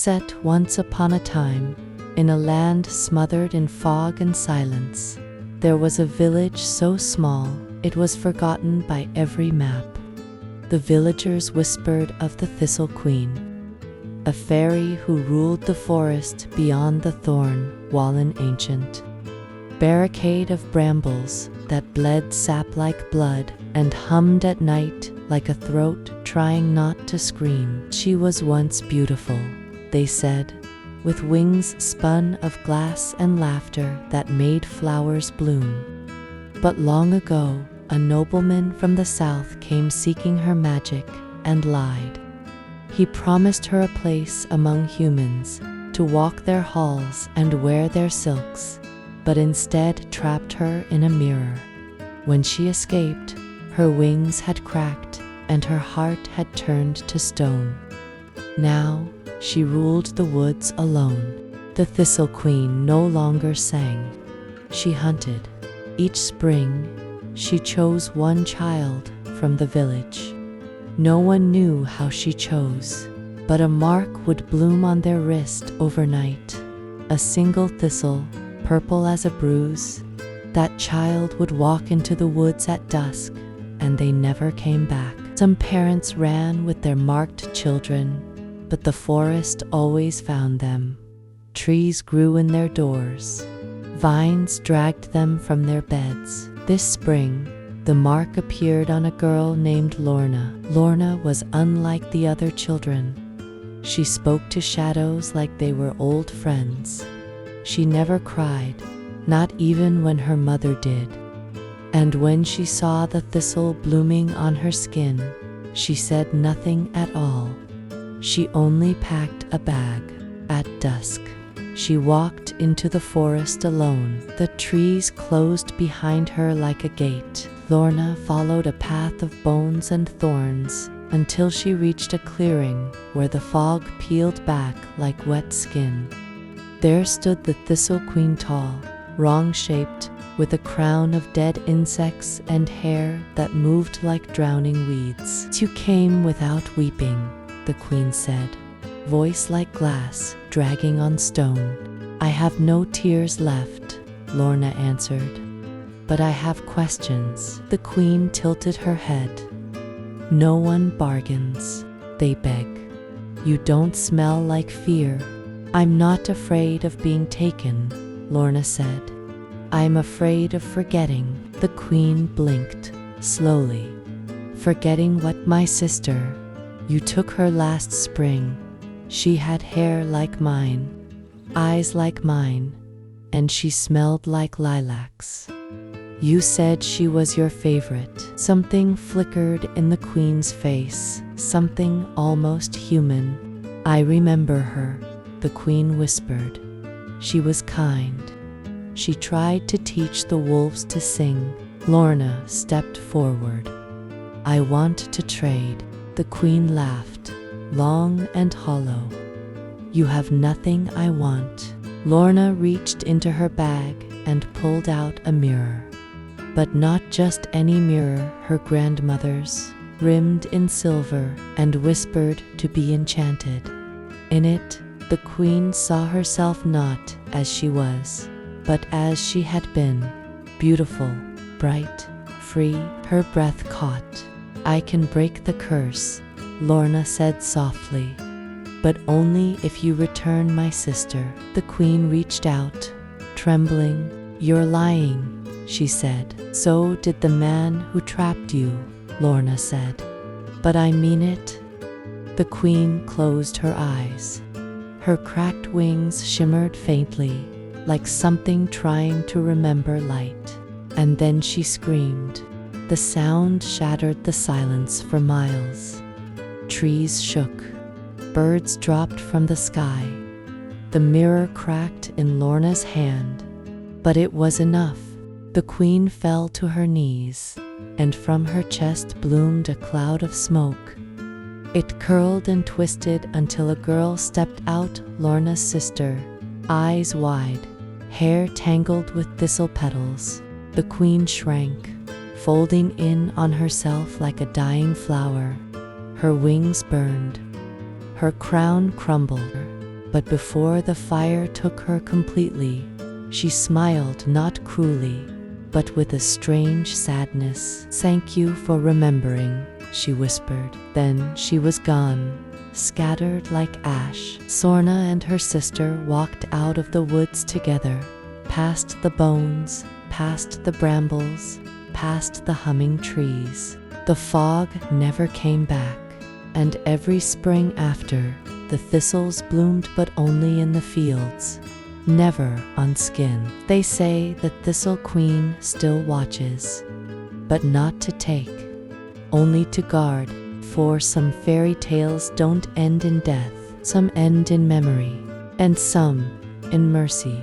Set once upon a time, in a land smothered in fog and silence, there was a village so small it was forgotten by every map. The villagers whispered of the Thistle Queen, a fairy who ruled the forest beyond the thorn wall, an ancient barricade of brambles that bled sap like blood and hummed at night like a throat trying not to scream. She was once beautiful, they said, with wings spun of glass and laughter that made flowers bloom. But long ago, a nobleman from the south came seeking her magic and lied. He promised her a place among humans, to walk their halls and wear their silks, but instead trapped her in a mirror. When she escaped, her wings had cracked and her heart had turned to stone. Now she ruled the woods alone. The Thistle Queen no longer sang. She hunted. Each spring, she chose one child from the village. No one knew how she chose, but a mark would bloom on their wrist overnight. A single thistle, purple as a bruise. That child would walk into the woods at dusk, and they never came back. Some parents ran with their marked children, but the forest always found them. Trees grew in their doors. Vines dragged them from their beds. This spring, the mark appeared on a girl named Lorna. Lorna was unlike the other children. She spoke to shadows like they were old friends. She never cried, not even when her mother did. And when she saw the thistle blooming on her skin, she said nothing at all. She only packed a bag. At dusk, she walked into the forest alone. The trees closed behind her like a gate. Lorna followed a path of bones and thorns until she reached a clearing where the fog peeled back like wet skin. There stood the Thistle Queen, tall, wrong-shaped, with a crown of dead insects and hair that moved like drowning weeds. "You came without weeping," the queen said, voice like glass dragging on stone. "I have no tears left," Lorna answered, "but I have questions." The queen tilted her head. "No one bargains," they beg. "You don't smell like fear." "I'm not afraid of being taken," Lorna said. "I'm afraid of forgetting." The queen blinked, slowly. "Forgetting what, my sister? You took her last spring. She had hair like mine, eyes like mine, and she smelled like lilacs. You said she was your favorite." Something flickered in the queen's face, something almost human. "I remember her," the queen whispered. "She was kind. She tried to teach the wolves to sing." Lorna stepped forward. "I want to trade." The queen laughed, long and hollow. "You have nothing I want." Lorna reached into her bag and pulled out a mirror. But not just any mirror, her grandmother's, rimmed in silver and whispered to be enchanted. In it, the queen saw herself not as she was, but as she had been, beautiful, bright, free. Her breath caught. "I can break the curse," Lorna said softly, "but only if you return my sister." The queen reached out, trembling. "You're lying," she said. "So did the man who trapped you," Lorna said. "But I mean it." The queen closed her eyes. Her cracked wings shimmered faintly, like something trying to remember light. And then she screamed. The sound shattered the silence for miles. Trees shook. Birds dropped from the sky. The mirror cracked in Lorna's hand. But it was enough. The queen fell to her knees, and from her chest bloomed a cloud of smoke. It curled and twisted until a girl stepped out, Lorna's sister, eyes wide, hair tangled with thistle petals. The queen shrank, folding in on herself like a dying flower. Her wings burned. Her crown crumbled. But before the fire took her completely, she smiled not cruelly, but with a strange sadness. "Thank you for remembering," she whispered. Then she was gone, scattered like ash. Sorna and her sister walked out of the woods together, past the bones, past the brambles, past the humming trees. The fog never came back, and every spring after, the thistles bloomed, but only in the fields, never on skin. They say the Thistle Queen still watches, but not to take, only to guard. For some fairy tales don't end in death, some end in memory, and some in mercy.